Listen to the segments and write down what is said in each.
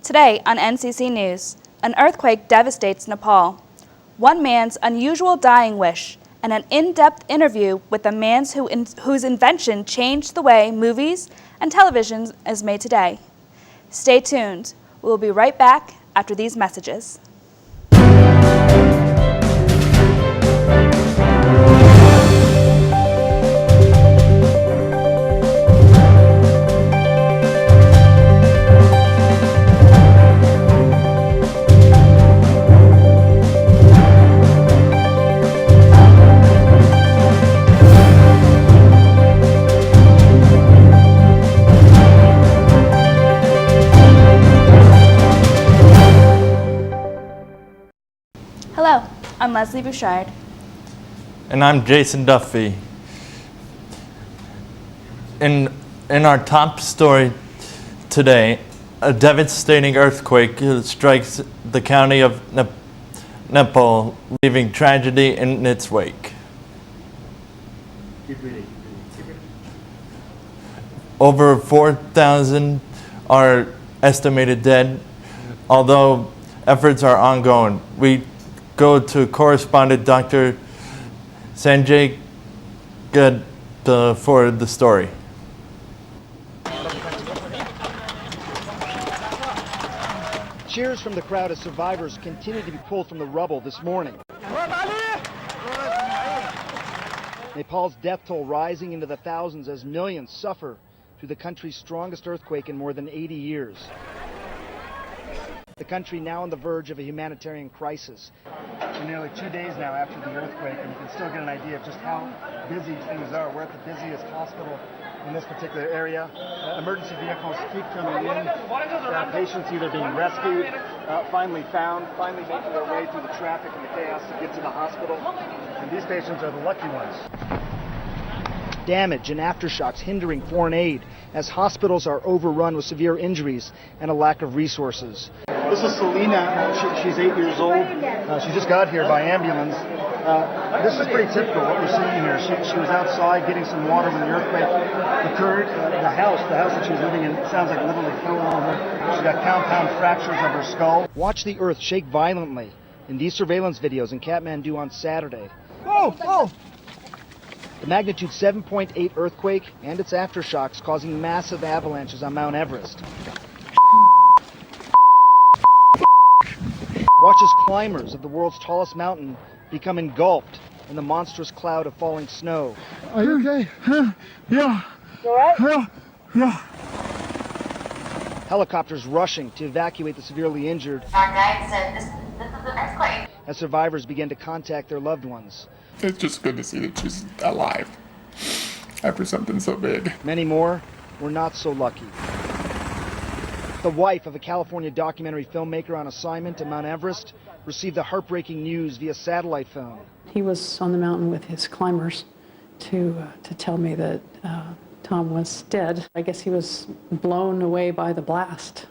Today on NCC News, an earthquake devastates Nepal, one man's unusual dying wish, and an in-depth interview with a man whose invention changed the way movies and television is made today. Stay tuned. We'll be right back after these messages. Hello, I'm Leslie Bouchard. And I'm Jason Duffy. In our top story today, a devastating earthquake strikes the county of Nepal, leaving tragedy in its wake. Keep reading. Over 4,000 are estimated dead, although efforts are ongoing. We go to correspondent Dr. Sanjay Gupta for the story. Cheers from the crowd as survivors continue to be pulled from the rubble this morning. Nepal's death toll rising into the thousands as millions suffer through the country's strongest earthquake in more than 80 years. The country now on the verge of a humanitarian crisis. We're nearly 2 days now after the earthquake, and you can still get an idea of just how busy things are. We're at the busiest hospital in this particular area. Emergency vehicles keep coming in. Patients either being rescued, finally found, finally making their way through the traffic and the chaos to get to the hospital. And these patients are the lucky ones. Damage and aftershocks hindering foreign aid as hospitals are overrun with severe injuries and a lack of resources. This is Selena. She's 8 years old. She just got here by ambulance. This is pretty typical what we're seeing here. She was outside getting some water when the earthquake occurred. The house that she was living in, it sounds like literally fell on her. She's got compound fractures of her skull. Watch the earth shake violently in these surveillance videos in Kathmandu on Saturday. Oh! The magnitude 7.8 earthquake and its aftershocks causing massive avalanches on Mount Everest. Watch as climbers of the world's tallest mountain become engulfed in the monstrous cloud of falling snow. Are you okay? Yeah. You all right? Yeah. Helicopters rushing to evacuate the severely injured Our guide said this is an earthquake. as survivors begin to contact their loved ones. It's just good to see that she's alive after something so big. Many more were not so lucky. The wife of a California documentary filmmaker on assignment to Mount Everest received the heartbreaking news via satellite phone. He was on the mountain with his climbers to tell me that Tom was dead. I guess he was blown away by the blast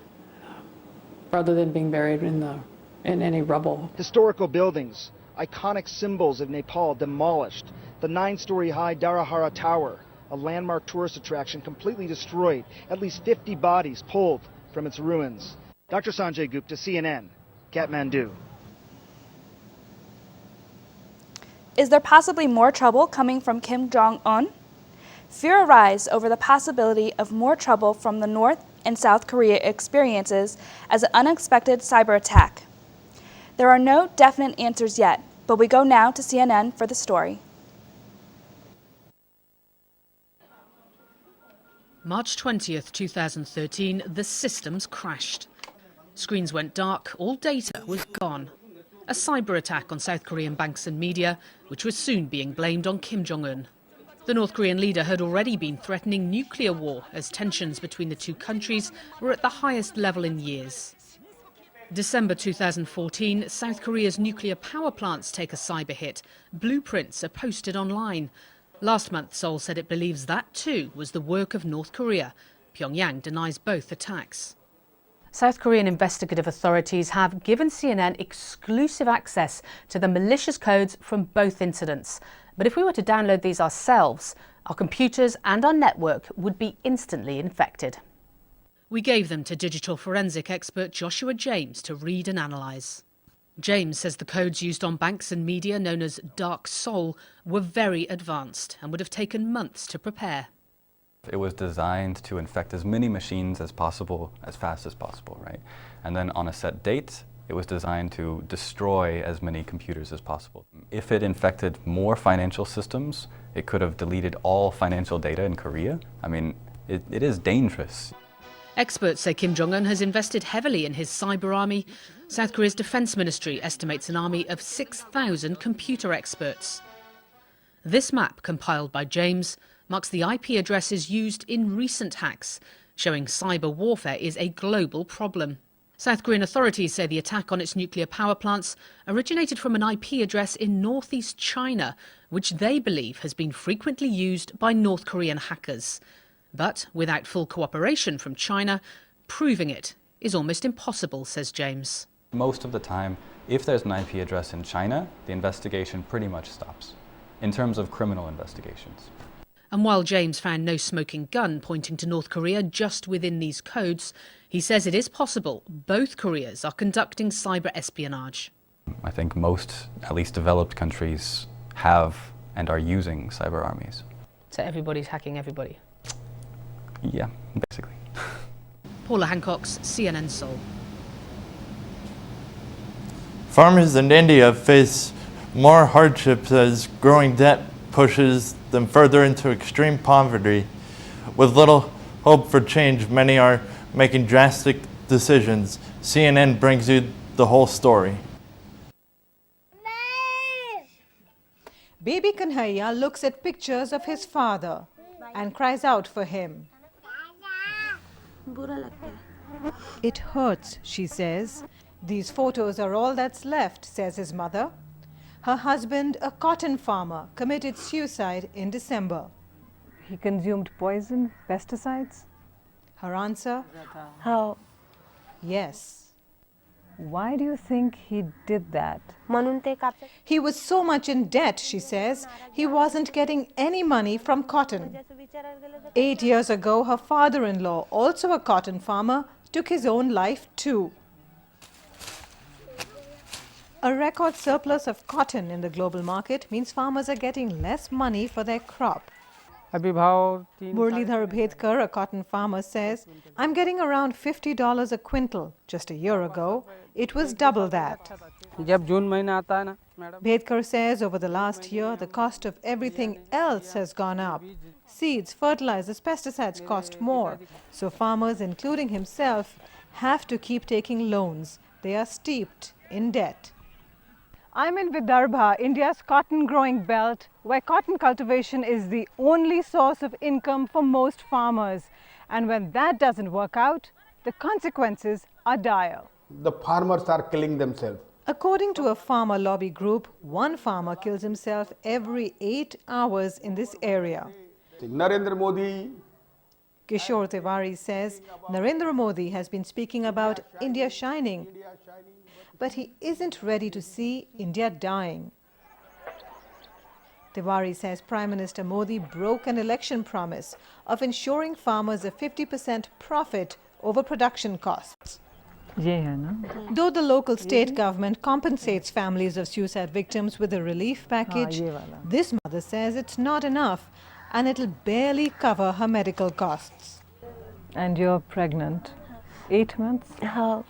rather than being buried in any rubble. Historical buildings, iconic symbols of Nepal demolished. The 9-story high Darahara Tower, a landmark tourist attraction, completely destroyed. At least 50 bodies pulled from its ruins. Dr. Sanjay Gupta, CNN, Kathmandu. Is there possibly more trouble coming from Kim Jong-un? Fear arises over the possibility of more trouble from the North and South Korea experiences as an unexpected cyber attack. There are no definite answers yet, but we go now to CNN for the story. March 20th, 2013, the systems crashed. Screens went dark, all data was gone. A cyber attack on South Korean banks and media, which was soon being blamed on Kim Jong-un. The North Korean leader had already been threatening nuclear war as tensions between the two countries were at the highest level in years. December 2014, South Korea's nuclear power plants take a cyber hit. Blueprints are posted online. Last month, Seoul said it believes that too was the work of North Korea. Pyongyang denies both attacks. South Korean investigative authorities have given CNN exclusive access to the malicious codes from both incidents. But if we were to download these ourselves, our computers and our network would be instantly infected. We gave them to digital forensic expert Joshua James to read and analyse. James says the codes used on banks and media, known as Dark Sol, were very advanced and would have taken months to prepare. It was designed to infect as many machines as possible, as fast as possible, right? And then on a set date, it was designed to destroy as many computers as possible. If it infected more financial systems, it could have deleted all financial data in Korea. I mean, it is dangerous. Experts say Kim Jong-un has invested heavily in his cyber army. South Korea's defence ministry estimates an army of 6,000 computer experts. This map, compiled by James, marks the IP addresses used in recent hacks, showing cyber warfare is a global problem. South Korean authorities say the attack on its nuclear power plants originated from an IP address in northeast China, which they believe has been frequently used by North Korean hackers. But without full cooperation from China, proving it is almost impossible, says James. Most of the time, if there's an IP address in China, the investigation pretty much stops, in terms of criminal investigations. And while James found no smoking gun pointing to North Korea just within these codes, he says it is possible both Koreas are conducting cyber espionage. I think most, at least developed countries, have and are using cyber armies. So everybody's hacking everybody? Yeah, basically. Paula Hancock's CNN Seoul. Farmers in India face more hardships as growing debt pushes them further into extreme poverty. With little hope for change, many are making drastic decisions. CNN brings you the whole story. Baby Kanhaiya looks at pictures of his father and cries out for him. It hurts, she says. These photos are all that's left, says his mother. Her husband, a cotton farmer, committed suicide in December. He consumed poison, pesticides? Her answer? How? Yes. Why do you think he did that? He was so much in debt, she says, he wasn't getting any money from cotton. 8 years ago, her father-in-law, also a cotton farmer, took his own life too. A record surplus of cotton in the global market means farmers are getting less money for their crop. Murlidhar Bhedkar, a cotton farmer, says, I'm getting around $50 a quintal. Just a year ago, it was double that. Bhedkar says over the last year, the cost of everything else has gone up. Seeds, fertilizers, pesticides cost more. So farmers, including himself, have to keep taking loans. They are steeped in debt. I'm in Vidarbha, India's cotton-growing belt, where cotton cultivation is the only source of income for most farmers. And when that doesn't work out, the consequences are dire. The farmers are killing themselves. According to a farmer lobby group, one farmer kills himself every 8 hours in this area. Narendra Modi. Kishore Tiwari says Narendra Modi has been speaking about India shining, but he isn't ready to see India dying. Tiwari says Prime Minister Modi broke an election promise of ensuring farmers a 50% profit over production costs. Though the local state government compensates families of suicide victims with a relief package, this mother says it's not enough and it'll barely cover her medical costs. And you're pregnant? 8 months? How?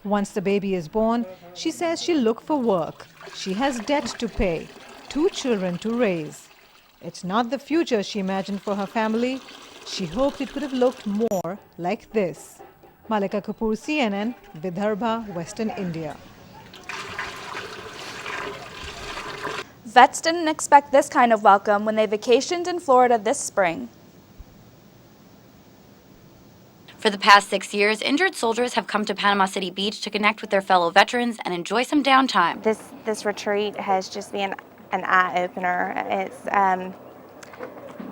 Once the baby is born, she says she'll look for work. She has debt to pay, 2 children to raise. It's not the future she imagined for her family. She hoped it would have looked more like this. Malika Kapoor, CNN, Vidarbha, Western India. Vets didn't expect this kind of welcome when they vacationed in Florida this spring. For the past 6 years, injured soldiers have come to Panama City Beach to connect with their fellow veterans and enjoy some downtime. This retreat has just been an eye-opener. It's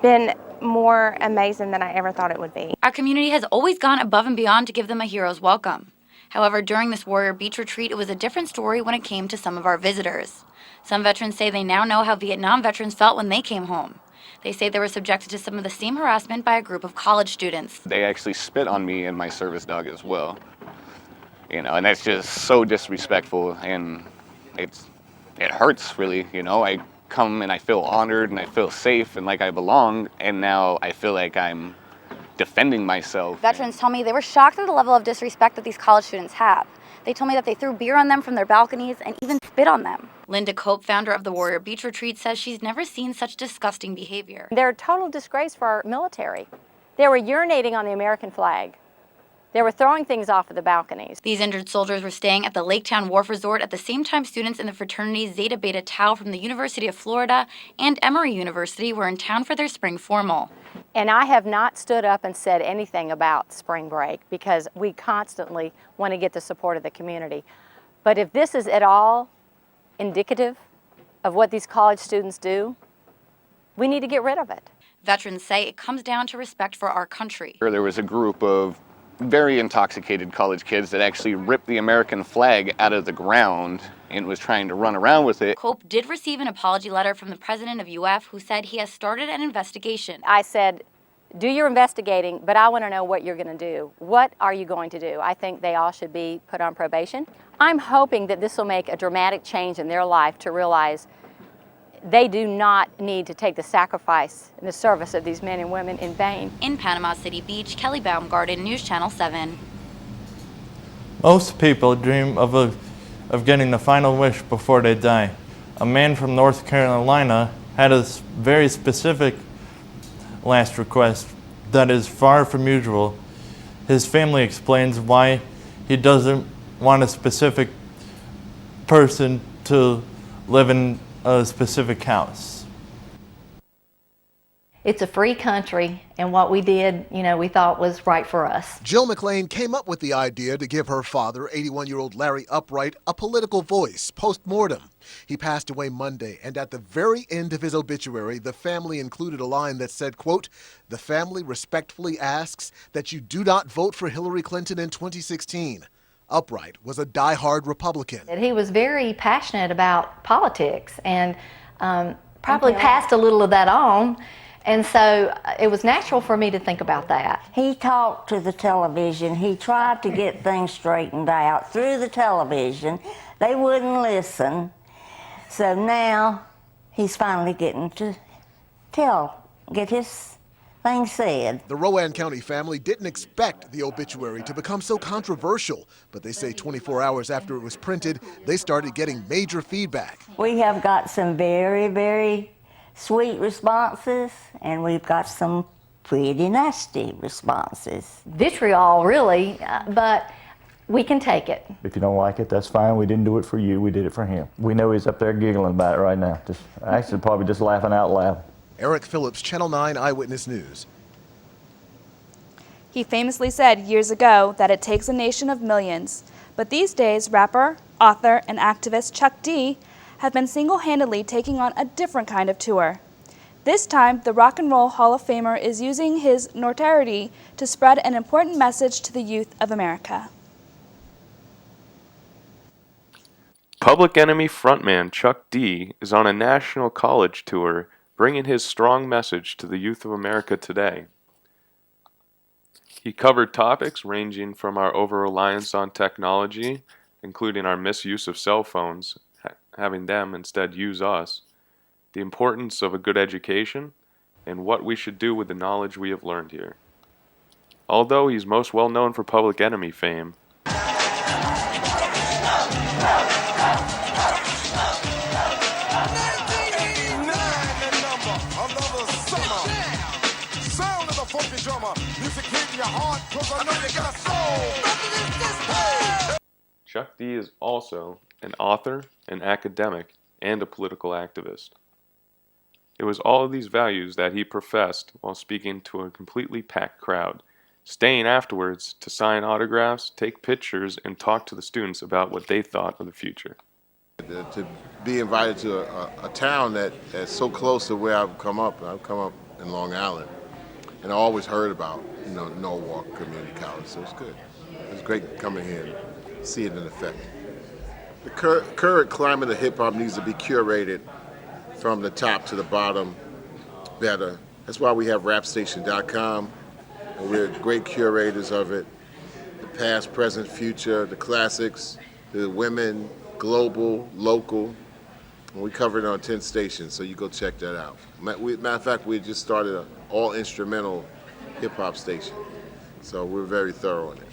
been more amazing than I ever thought it would be. Our community has always gone above and beyond to give them a hero's welcome. However, during this Warrior Beach retreat, it was a different story when it came to some of our visitors. Some veterans say they now know how Vietnam veterans felt when they came home. They say they were subjected to some of the same harassment by a group of college students. They actually spit on me and my service dog as well. You know, and that's just so disrespectful, and it hurts really, you know. I come and I feel honored and I feel safe and like I belong, and now I feel like I'm defending myself. Veterans tell me they were shocked at the level of disrespect that these college students have. They told me that they threw beer on them from their balconies and even spit on them. Linda Cope, founder of the Warrior Beach Retreat, says she's never seen such disgusting behavior. They're a total disgrace for our military. They were urinating on the American flag. They were throwing things off of the balconies. These injured soldiers were staying at the Laketown Wharf Resort at the same time students in the fraternity Zeta Beta Tau from the University of Florida and Emory University were in town for their spring formal. And I have not stood up and said anything about spring break because we constantly want to get the support of the community. But if this is at all indicative of what these college students do, we need to get rid of it. Veterans say it comes down to respect for our country. There was a group of very intoxicated college kids that actually ripped the American flag out of the ground and was trying to run around with it. Cope did receive an apology letter from the president of UF who said he has started an investigation. I said, do your investigating, but I want to know what you're going to do. What are you going to do? I think they all should be put on probation. I'm hoping that this will make a dramatic change in their life to realize they do not need to take the sacrifice and the service of these men and women in vain. In Panama City Beach, Kelly Baumgarten, News Channel 7. Most people dream of getting the final wish before they die. A man from North Carolina had a very specific last request that is far from usual. His family explains why he doesn't want a specific person to live in a specific house. It's a free country, and what we did, we thought was right for us. Jill McLean came up with the idea to give her father, 81-year-old Larry Upright, a political voice post-mortem. He passed away Monday, and at the very end of his obituary, the family included a line that said, quote, "The family respectfully asks that you do not vote for Hillary Clinton in 2016. Upright was a diehard Republican. He was very passionate about politics and probably passed a little of that on. And so it was natural for me to think about that. He talked to the television. He tried to get things straightened out through the television. They wouldn't listen. So now he's finally getting to get his thing said. The Rowan County family didn't expect the obituary to become so controversial, but they say 24 hours after it was printed, they started getting major feedback. We have got some very, very sweet responses, and we've got some pretty nasty responses. Vitriol, really, but we can take it. If you don't like it, that's fine. We didn't do it for you. We did it for him. We know he's up there giggling about it right now. Actually, probably just laughing out loud. Eric Phillips, Channel 9 Eyewitness News. He famously said years ago that it takes a nation of millions. But these days, rapper, author, and activist Chuck D have been single-handedly taking on a different kind of tour. This time, the Rock and Roll Hall of Famer is using his notoriety to spread an important message to the youth of America. Public Enemy frontman Chuck D is on a national college tour bringing his strong message to the youth of America today. He covered topics ranging from our over-reliance on technology, including our misuse of cell phones, having them instead use us, the importance of a good education, and what we should do with the knowledge we have learned here. Although he's most well known for Public Enemy fame, Chuck D is also an author, an academic, and a political activist. It was all of these values that he professed while speaking to a completely packed crowd, staying afterwards to sign autographs, take pictures, and talk to the students about what they thought of the future. To be invited to a town that's so close to where I've come up in Long Island, and I always heard about Norwalk Community College, so it's good. It's great coming here and see it in effect. The current climate of hip hop needs to be curated from the top to the bottom better. That's why we have rapstation.com, and we're great curators of it. The past, present, future, the classics, the women, global, local. And we cover it on 10 stations, so you go check that out. Matter of fact, we just started an all-instrumental hip-hop station, so we're very thorough in it.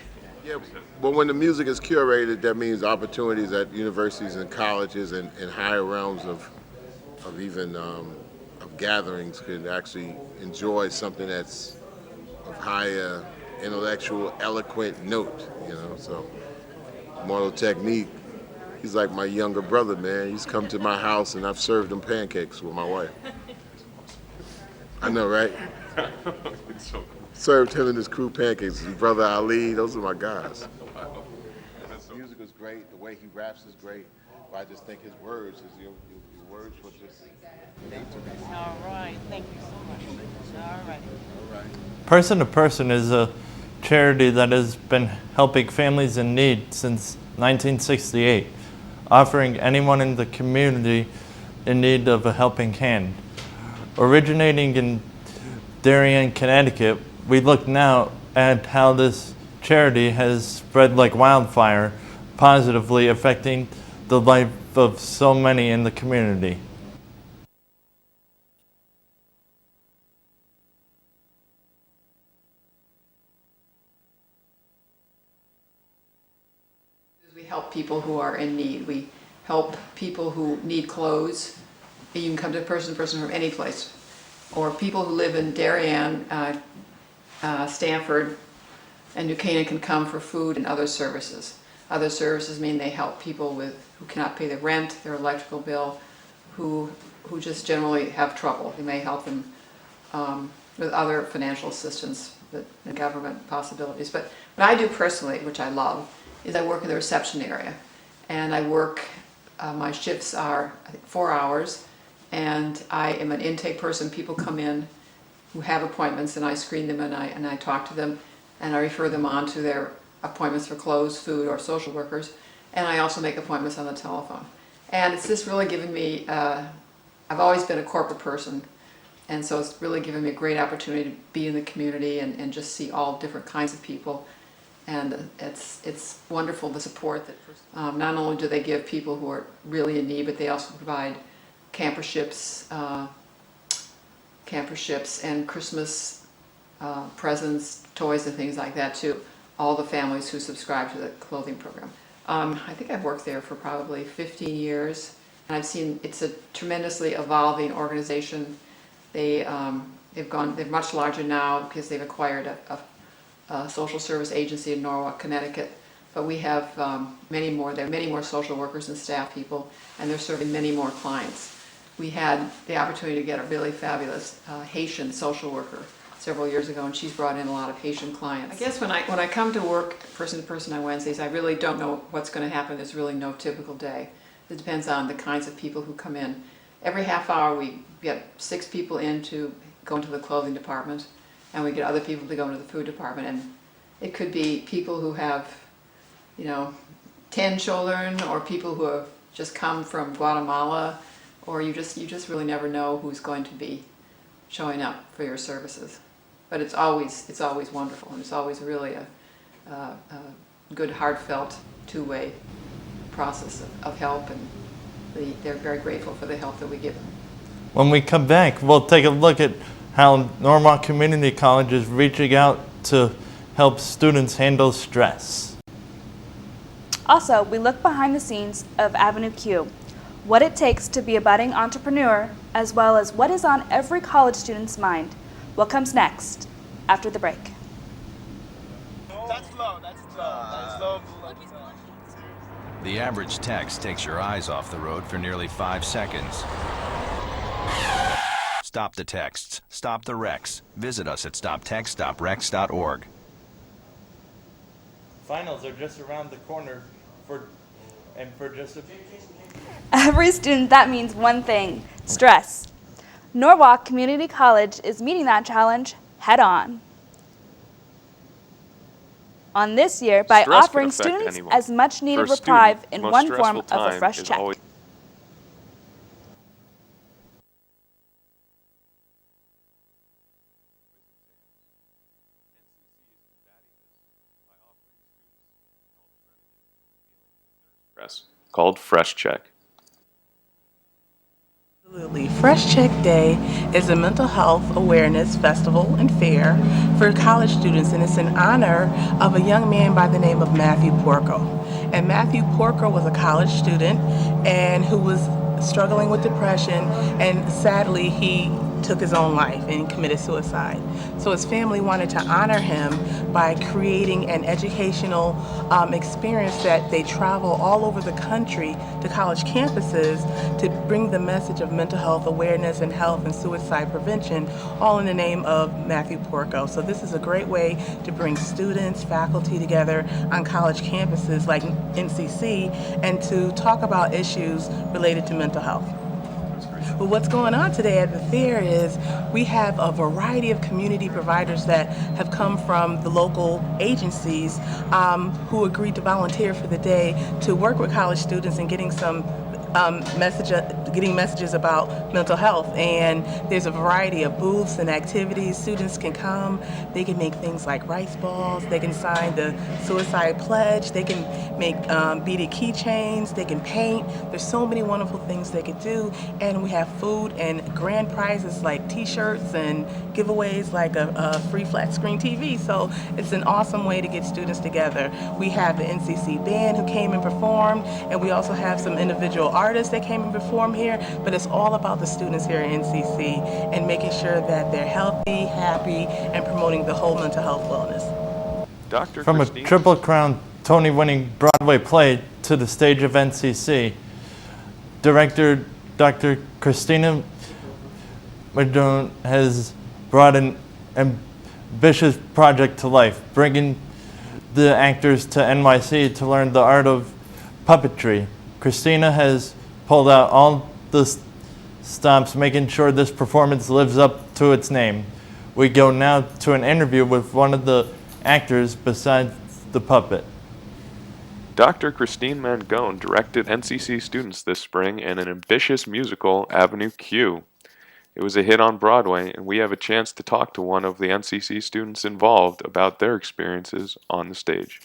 Yeah, but when the music is curated, that means opportunities at universities and colleges and higher realms of even of gatherings could actually enjoy something that's of higher intellectual, eloquent note, you know. So Mortal Technique, he's like my younger brother, man. He's come to my house and I've served him pancakes with my wife. I know, right? It's so cool. Served him and his crew pancakes. His brother Ali, those are my guys. The music is great. The way he raps is great. But I just think his words, your words were just made to be. All right. Thank you so much. All right. All right. Person to Person is a charity that has been helping families in need since 1968, offering anyone in the community in need of a helping hand. Originating in Darien, Connecticut, we look now at how this charity has spread like wildfire, positively affecting the life of so many in the community. We help people who are in need. We help people who need clothes. You can come to person from any place. Or people who live in Darien, Stanford, and New Canaan can come for food and other services. Other services mean they help people who cannot pay their rent, their electrical bill, who just generally have trouble. They may help them with other financial assistance and government possibilities. But what I do personally, which I love, is I work in the reception area. And I work, my shifts are, I think, 4 hours. And I am an intake person. People come in who have appointments, and I screen them and I talk to them, and I refer them on to their appointments for clothes, food, or social workers. And I also make appointments on the telephone. And it's just really given me, I've always been a corporate person, and so it's really given me a great opportunity to be in the community and just see all different kinds of people. And it's wonderful, the support that not only do they give people who are really in need, but they also provide camperships and Christmas presents, toys and things like that to all the families who subscribe to the clothing program. I think I've worked there for probably 15 years, and I've seen it's a tremendously evolving organization. They're much larger now because they've acquired a social service agency in Norwalk, Connecticut. But we have many more. There are many more social workers and staff people, and they're serving many more clients. We had the opportunity to get a really fabulous Haitian social worker several years ago, and she's brought in a lot of Haitian clients. I guess when I come to work person to person on Wednesdays, I really don't know what's going to happen. There's really no typical day. It depends on the kinds of people who come in. Every half hour we get 6 people in to go into the clothing department, and we get other people to go into the food department. And it could be people who have, 10 children, or people who have just come from Guatemala, or you just really never know who's going to be showing up for your services. But it's always wonderful, and it's always really a good, heartfelt, two-way process of help, and they're very grateful for the help that we give them. When we come back, we'll take a look at how Norwalk Community College is reaching out to help students handle stress. Also, we look behind the scenes of Avenue Q, what it takes to be a budding entrepreneur, as well as what is on every college student's mind. What comes next, after the break. That's low, that's low. The average text takes your eyes off the road for nearly 5 seconds. Stop the texts. Stop the wrecks. Visit us at stoptextsstopwrecks.org. Finals are just around the corner for just a few. Every student, that means one thing, stress. Norwalk Community College is meeting that challenge head on. On this year, by Stress offering can affect students anyone. as much needed For a reprieve student, in most one form stressful of a time fresh is check. always progress, called Fresh Check. Absolutely. Fresh Check Day is a mental health awareness festival and fair for college students, and it's in honor of a young man by the name of Matthew Porco. And Matthew Porco was a college student and who was struggling with depression, and sadly he took his own life and committed suicide. So his family wanted to honor him by creating an educational experience that they travel all over the country to college campuses to bring the message of mental health awareness and health and suicide prevention, all in the name of Matthew Porco. So this is a great way to bring students, faculty together on college campuses like NCC and to talk about issues related to mental health. Well, what's going on today at the fair is we have a variety of community providers that have come from the local agencies who agreed to volunteer for the day to work with college students and getting some messages about mental health. And there's a variety of booths and activities. Students can come, they can make things like rice balls, they can sign the suicide pledge, they can make beaded keychains, they can paint. There's so many wonderful things they could do. And we have food and grand prizes like t-shirts and giveaways like a free flat screen TV. So it's an awesome way to get students together. We have the NCC band who came and performed, and we also have some individual artists that came and performed here, but it's all about the students here at NCC and making sure that they're healthy, happy, and promoting the whole mental health wellness. From a Triple Crown Tony-winning Broadway play to the stage of NCC, director Dr. Christina Madone has brought an ambitious project to life, bringing the actors to NYC to learn the art of puppetry. Christina has pulled out all the stops, making sure this performance lives up to its name. We go now to an interview with one of the actors besides the puppet. Dr. Christine Mangone directed NCC students this spring in an ambitious musical, Avenue Q. It was a hit on Broadway, and we have a chance to talk to one of the NCC students involved about their experiences on the stage.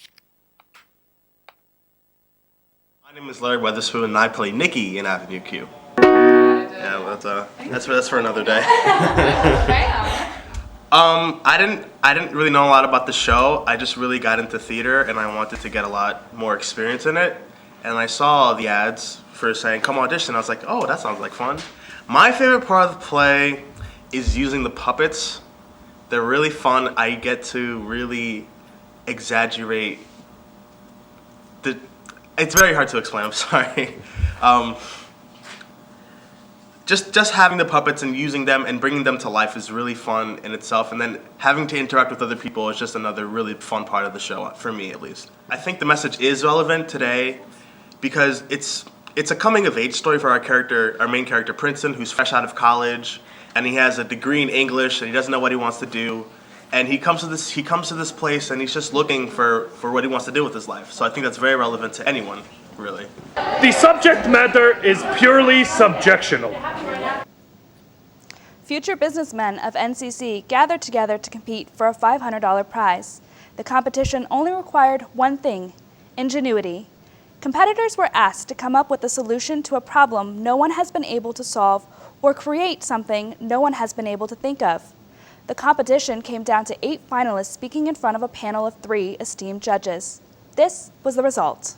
My name is Larry Weatherspoon, and I play Nikki in Avenue Q. Yeah, well, that's for another day. I didn't really know a lot about the show. I just really got into theater, and I wanted to get a lot more experience in it. And I saw the ads for saying, come audition. I was like, oh, that sounds like fun. My favorite part of the play is using the puppets. They're really fun. I get to really exaggerate it's very hard to explain, I'm sorry. Just having the puppets and using them and bringing them to life is really fun in itself, and then having to interact with other people is just another really fun part of the show, for me at least. I think the message is relevant today because it's a coming-of-age story for our main character, Princeton, who's fresh out of college, and he has a degree in English, and he doesn't know what he wants to do. And he comes to this place, and he's just looking for what he wants to do with his life. So I think that's very relevant to anyone, really. The subject matter is purely subjectional. Future businessmen of NCC gathered together to compete for a $500 prize. The competition only required one thing: ingenuity. Competitors were asked to come up with a solution to a problem no one has been able to solve or create something no one has been able to think of. The competition came down to 8 finalists speaking in front of a panel of 3 esteemed judges. This was the result.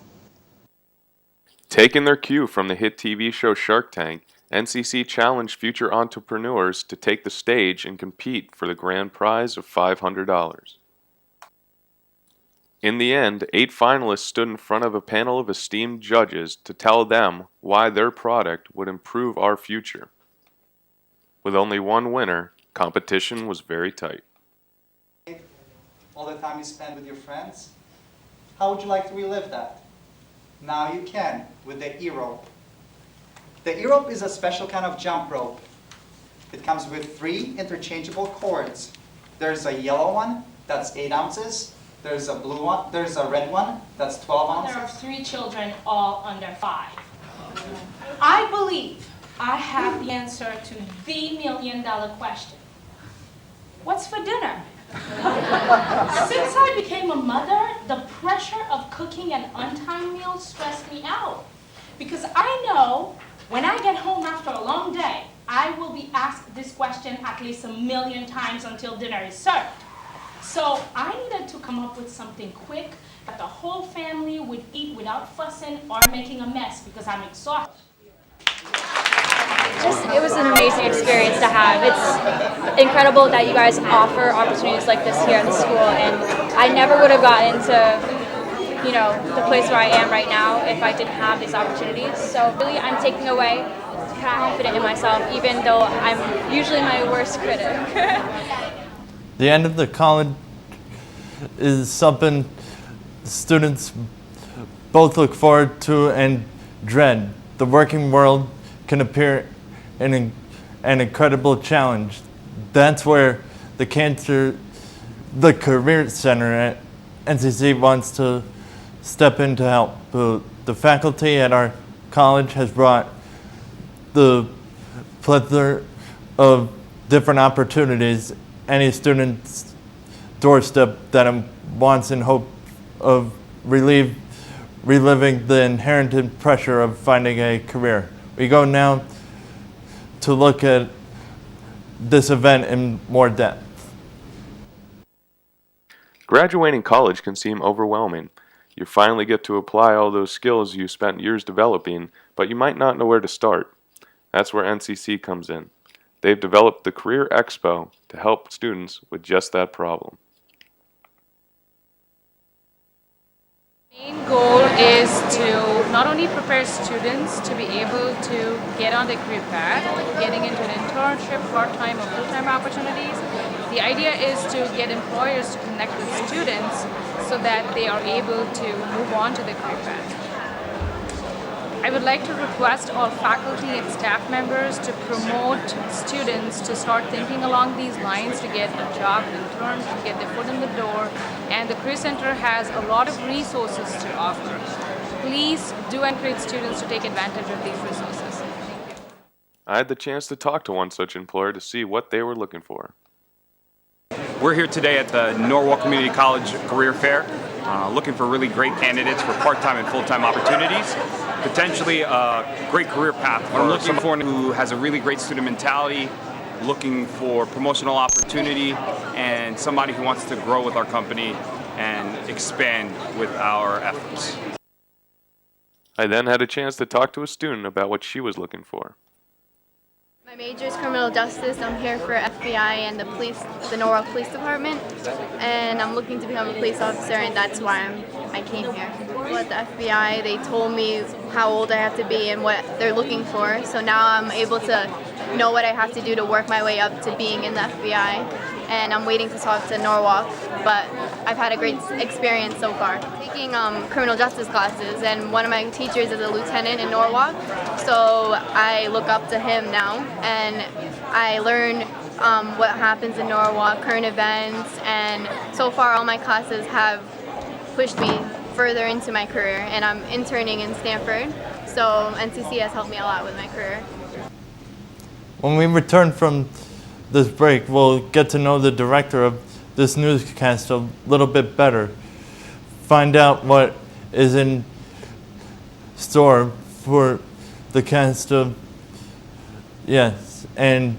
Taking their cue from the hit TV show Shark Tank, NCC challenged future entrepreneurs to take the stage and compete for the grand prize of $500. In the end, 8 finalists stood in front of a panel of esteemed judges to tell them why their product would improve our future. With only one winner, competition was very tight. All the time you spend with your friends, how would you like to relive that? Now you can with the E-rope. The E-rope is a special kind of jump rope. It comes with 3 interchangeable cords. There's a yellow one that's 8 ounces. There's a blue one. There's a red one that's 12 ounces. There are 3 children, all under 5. I believe I have the answer to the $1 million question. What's for dinner? Since I became a mother, the pressure of cooking an on-time meal stress me out. Because I know when I get home after a long day, I will be asked this question at least 1,000,000 times until dinner is served. So I needed to come up with something quick that the whole family would eat without fussing or making a mess because I'm exhausted. It was an amazing experience to have. It's incredible that you guys offer opportunities like this here at the school, and I never would have gotten to, you know, the place where I am right now if I didn't have these opportunities. So really, I'm taking away confident in myself, even though I'm usually my worst critic. The end of the college is something students both look forward to and dread. The working world can appear an incredible challenge. That's where the Career Center at NCC wants to step in to help. The faculty at our college has brought the plethora of different opportunities any student's doorstep that wants and hope of reliving the inherent pressure of finding a career. We go now to look at this event in more depth. Graduating college can seem overwhelming. You finally get to apply all those skills you spent years developing, but you might not know where to start. That's where NCC comes in. They've developed the Career Expo to help students with just that problem. The main goal is to not only prepare students to be able to get on the career path, getting into an internship, part-time or full-time opportunities. The idea is to get employers to connect with students so that they are able to move on to the career path. I would like to request all faculty and staff members to promote students to start thinking along these lines to get a job, intern, to get their foot in the door, and the Career Center has a lot of resources to offer. Please do encourage students to take advantage of these resources. I had the chance to talk to one such employer to see what they were looking for. We're here today at the Norwalk Community College Career Fair, looking for really great candidates for part-time and full-time opportunities. Potentially a great career path for someone who has a really great student mentality, looking for promotional opportunity, and somebody who wants to grow with our company and expand with our efforts. I then had a chance to talk to a student about what she was looking for. My major is criminal justice. I'm here for FBI and the Norwalk Police Department, and I'm looking to become a police officer, and that's why I came here. At the FBI, they told me how old I have to be and what they're looking for, so now I'm able to know what I have to do to work my way up to being in the FBI, and I'm waiting to talk to Norwalk, but I've had a great experience so far. Taking criminal justice classes, and one of my teachers is a lieutenant in Norwalk, so I look up to him now, and I learn what happens in Norwalk, current events, and so far all my classes have pushed me further into my career, and I'm interning in Stanford, so NCC has helped me a lot with my career. When we return from this break, we'll get to know the director of this newscast a little bit better, find out what is in store for the cast of Yes, and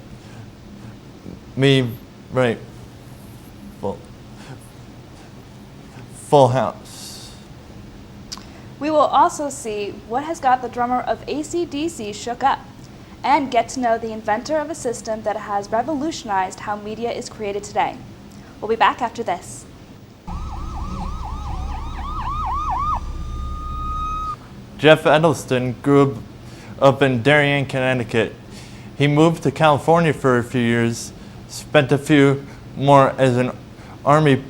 me, right, Full House. We will also see what has got the drummer of AC/DC shook up, and get to know the inventor of a system that has revolutionized how media is created today. We'll be back after this. Jeff Edlstein grew up in Darien, Connecticut. He moved to California for a few years, spent a few more as an Army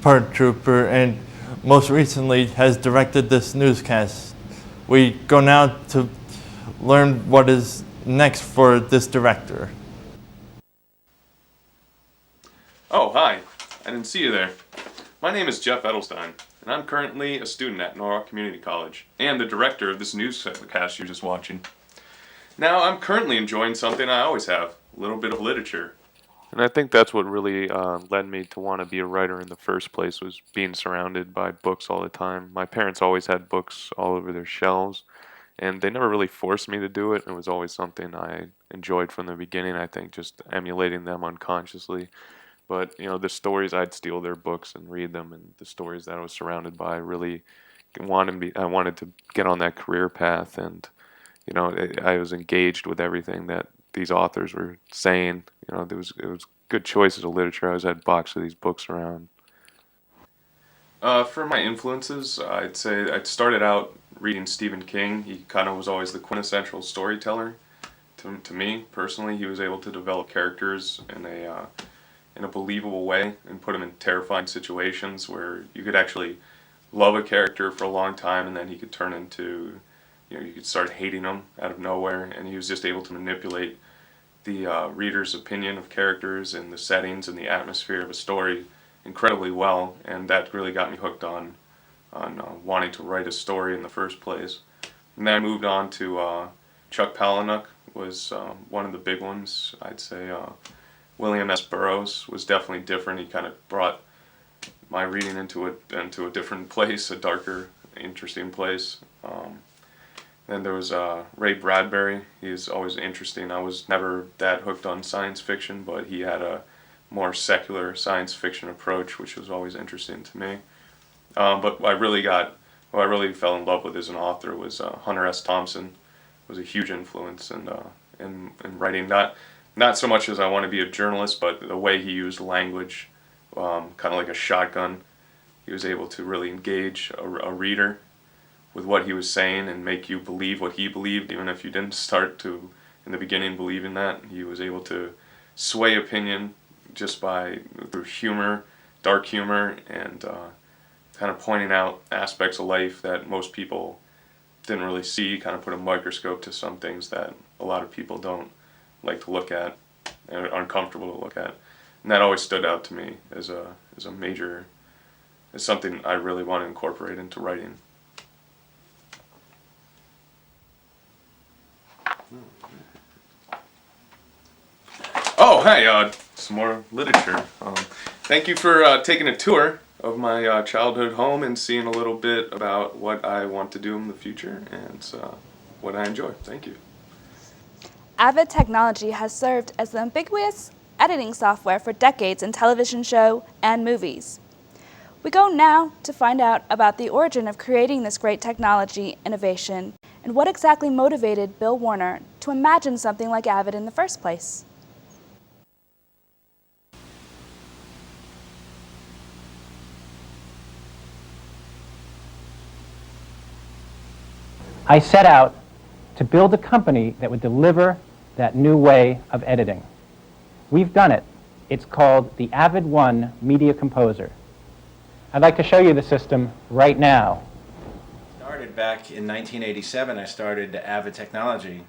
paratrooper, and most recently has directed this newscast. We go now to learn what is next for this director. Oh, hi. I didn't see you there. My name is Jeff Edlstein, and I'm currently a student at Norwalk Community College and the director of this newscast you're just watching. Now, I'm currently enjoying something I always have, a little bit of literature. And I think that's what really led me to want to be a writer in the first place, was being surrounded by books all the time. My parents always had books all over their shelves, and they never really forced me to do it. It was always something I enjoyed from the beginning, I think, just emulating them unconsciously. But, you know, the stories, I'd steal their books and read them, and the stories that I was surrounded by really I wanted to get on that career path, and, you know, I was engaged with everything that these authors were saying. You know, it was good choices of literature. I always had a box of these books around. For my influences, I'd say I started out reading Stephen King. He kind of was always the quintessential storyteller. To me personally, he was able to develop characters in a believable way and put them in terrifying situations where you could actually love a character for a long time, and then he could turn into, you know, you could start hating him out of nowhere. And he was just able to manipulate the reader's opinion of characters and the settings and the atmosphere of a story incredibly well, and that really got me hooked on wanting to write a story in the first place. And then I moved on to Chuck Palahniuk was one of the big ones. I'd say William S. Burroughs was definitely different. He kind of brought my reading into a different place, a darker, interesting place. Then there was Ray Bradbury. He's always interesting. I was never that hooked on science fiction, but he had a more secular science fiction approach, which was always interesting to me. But who I really fell in love with as an author was Hunter S. Thompson. Was a huge influence in writing. Not so much as I want to be a journalist, but the way he used language, kind of like a shotgun. He was able to really engage a reader with what he was saying and make you believe what he believed, even if you didn't start to, in the beginning, believe in that. He was able to sway opinion just through humor, dark humor, and kind of pointing out aspects of life that most people didn't really see, kind of put a microscope to some things that a lot of people don't like to look at and are uncomfortable to look at. And that always stood out to me as something I really want to incorporate into writing. Oh, hey, some more literature. Thank you for taking a tour of my childhood home and seeing a little bit about what I want to do in the future and what I enjoy. Thank you. Avid Technology has served as the ubiquitous editing software for decades in television show and movies. We go now to find out about the origin of creating this great technology innovation and what exactly motivated Bill Warner to imagine something like Avid in the first place. I set out to build a company that would deliver that new way of editing. We've done it. It's called the Avid One Media Composer. I'd like to show you the system right now. Started back in 1987. I started Avid Technology.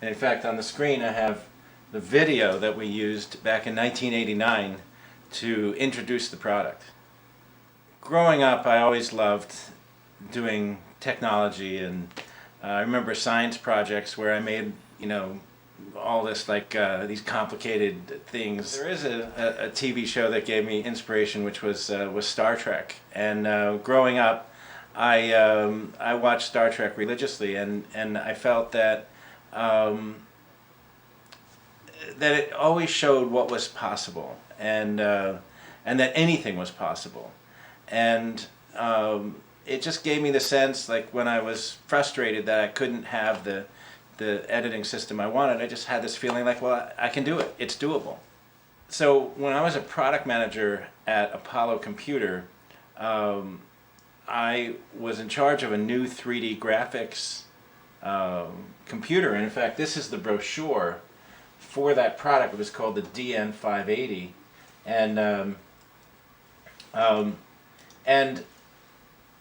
And in fact, on the screen I have the video that we used back in 1989 to introduce the product. Growing up, I always loved doing technology, and I remember science projects where I made, you know, all this these complicated things. There is a TV show that gave me inspiration, which was Star Trek. And growing up, I watched Star Trek religiously, and I felt that that it always showed what was possible, and that anything was possible, and it just gave me the sense, like when I was frustrated that I couldn't have the editing system I wanted, I just had this feeling like, well, I can do it. It's doable. So when I was a product manager at Apollo Computer, I was in charge of a new 3D graphics computer. And in fact, this is the brochure for that product. It was called the DN580. And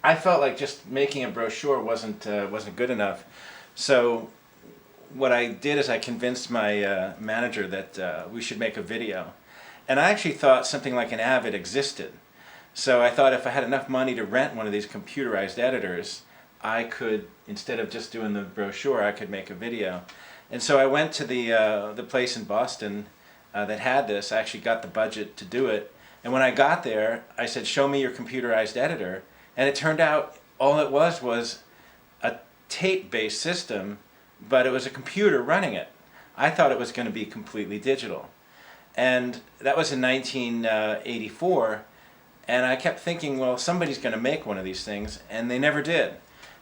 I felt like just making a brochure wasn't good enough. So what I did is I convinced my manager that we should make a video. And I actually thought something like an Avid existed. So I thought if I had enough money to rent one of these computerized editors, I could, instead of just doing the brochure, I could make a video. And so I went to the place in Boston that had this. I actually got the budget to do it. And when I got there, I said, show me your computerized editor. And it turned out all it was a tape-based system, but it was a computer running it. I thought it was going to be completely digital. And that was in 1984. And I kept thinking, well, somebody's going to make one of these things, and they never did.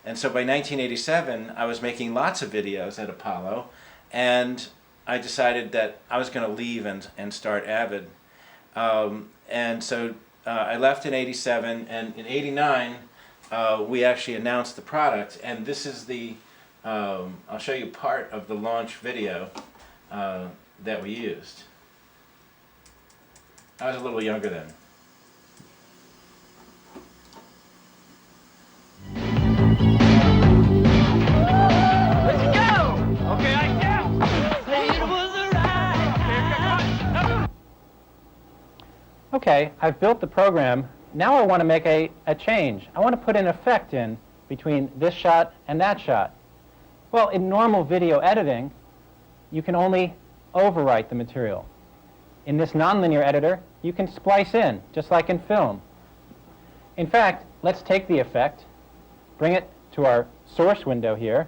And so by 1987, I was making lots of videos at Apollo, and I decided that I was going to leave and start Avid. And so I left in 87, and in 89, we actually announced the product, and this is the, I'll show you part of the launch video that we used. I was a little younger then. Okay, I've built the program. Now I want to make a change. I want to put an effect in between this shot and that shot. Well, in normal video editing, you can only overwrite the material. In this nonlinear editor, you can splice in, just like in film. In fact, let's take the effect, bring it to our source window here.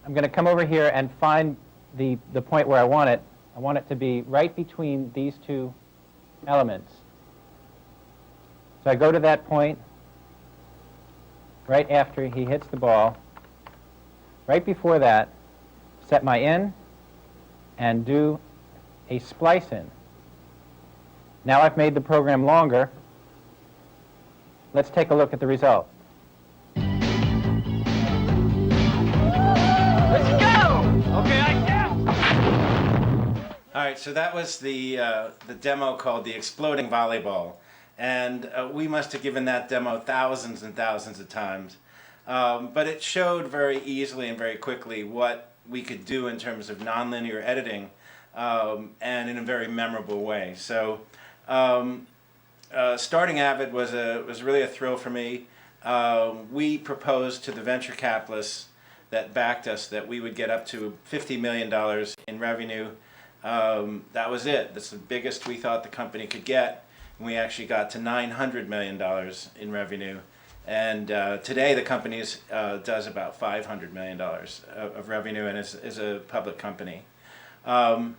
I'm going to come over here and find the point where I want it. I want it to be right between these two elements. So I go to that point right after he hits the ball. Right before that, set my in and do a splice in. Now I've made the program longer. Let's take a look at the result. Let's go! Okay, I count! All right, so that was the demo called the Exploding Volleyball. And we must have given that demo thousands and thousands of times. But it showed very easily and very quickly what we could do in terms of nonlinear editing, and in a very memorable way. So starting Avid was really a thrill for me. We proposed to the venture capitalists that backed us that we would get up to $50 million in revenue. That was it. That's the biggest we thought the company could get. And we actually got to $900 million in revenue. And today the company does about $500 million of revenue and is a public company. I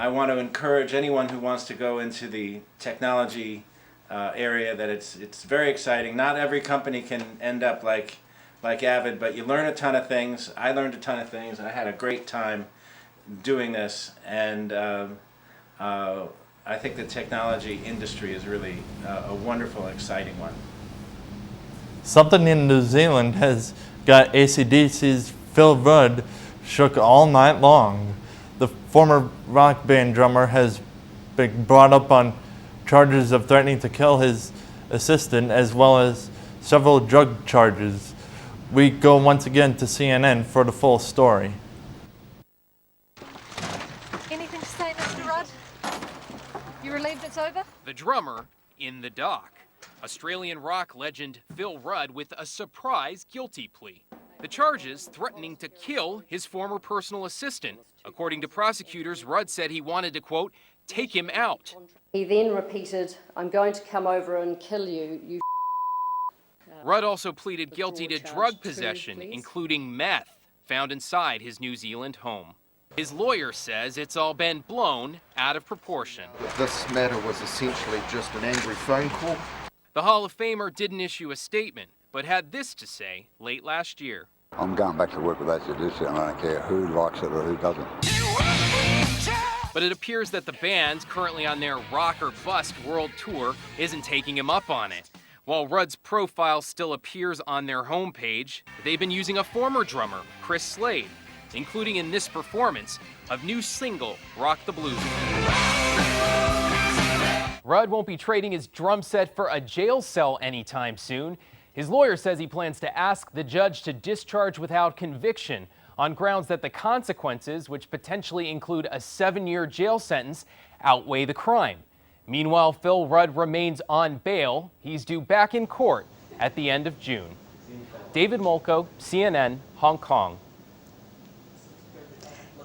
want to encourage anyone who wants to go into the technology area that it's very exciting. Not every company can end up like Avid, but you learn a ton of things. I learned a ton of things. I had a great time doing this, and I think the technology industry is really a wonderful, exciting one. Something in New Zealand has got AC/DC's Phil Rudd shook all night long. The former rock band drummer has been brought up on charges of threatening to kill his assistant, as well as several drug charges. We go once again to CNN for the full story. Anything to say, Mr. Rudd? You relieved it's over? The drummer in the dock. Australian rock legend Phil Rudd with a surprise guilty plea. The charges threatening to kill his former personal assistant. According to prosecutors, Rudd said he wanted to, quote, take him out. He then repeated, I'm going to come over and kill you, you Rudd also pleaded guilty to drug possession, including meth, found inside his New Zealand home. His lawyer says it's all been blown out of proportion. This matter was essentially just an angry phone call. The Hall of Famer didn't issue a statement, but had this to say late last year. I'm going back to work with AC/DC, and I don't care who likes it or who doesn't. But it appears that the band, currently on their Rock or Bust World Tour, isn't taking him up on it. While Rudd's profile still appears on their homepage, they've been using a former drummer, Chris Slade, including in this performance of new single, Rock the Blues. Rudd won't be trading his drum set for a jail cell anytime soon. His lawyer says he plans to ask the judge to discharge without conviction on grounds that the consequences, which potentially include a 7-year jail sentence, outweigh the crime. Meanwhile, Phil Rudd remains on bail. He's due back in court at the end of June. David Molko, CNN, Hong Kong.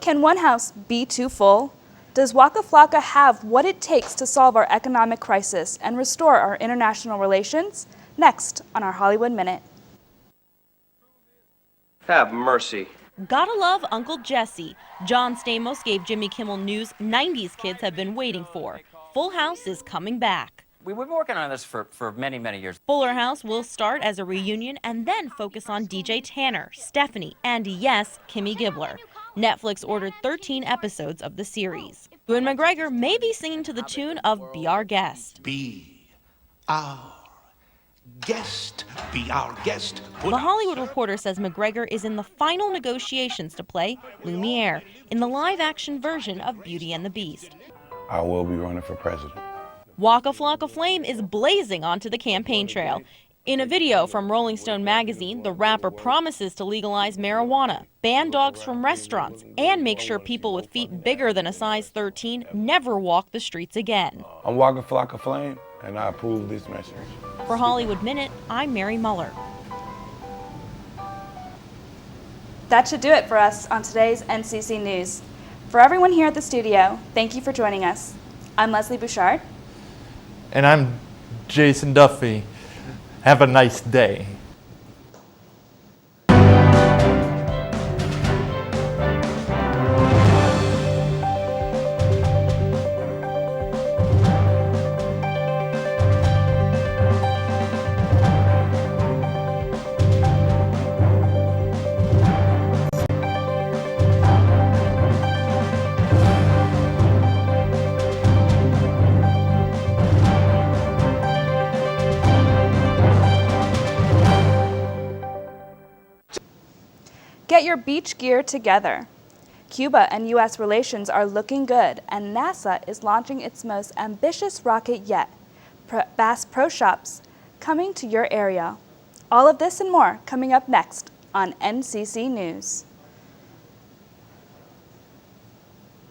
Can one house be too full? Does Waka Flocka have what it takes to solve our economic crisis and restore our international relations? Next on our Hollywood Minute. Have mercy. Gotta love Uncle Jesse. John Stamos gave Jimmy Kimmel News 90s kids have been waiting for. Full House is coming back. We've been working on this for many, many years. Fuller House will start as a reunion and then focus on DJ Tanner, Stephanie, and yes, Kimmy Gibbler. Netflix ordered 13 episodes of the series. Ewan McGregor may be singing to the tune of Be Our Guest. Be our guest. Be our guest. The Hollywood Reporter says McGregor is in the final negotiations to play Lumiere in the live-action version of Beauty and the Beast. I will be running for president. Waka Flocka Flame is blazing onto the campaign trail. In a video from Rolling Stone magazine, the rapper promises to legalize marijuana, ban dogs from restaurants, and make sure people with feet bigger than a size 13 never walk the streets again. I'm Waka Flocka Flame, and I approve this message. For Hollywood Minute, I'm Mary Muller. That should do it for us on today's NCC News. For everyone here at the studio, thank you for joining us. I'm Leslie Bouchard. And I'm Jason Duffy. Have a nice day. Get your beach gear together. Cuba and U.S. relations are looking good, and NASA is launching its most ambitious rocket yet, Bass Pro Shops, coming to your area. All of this and more coming up next on NCC News.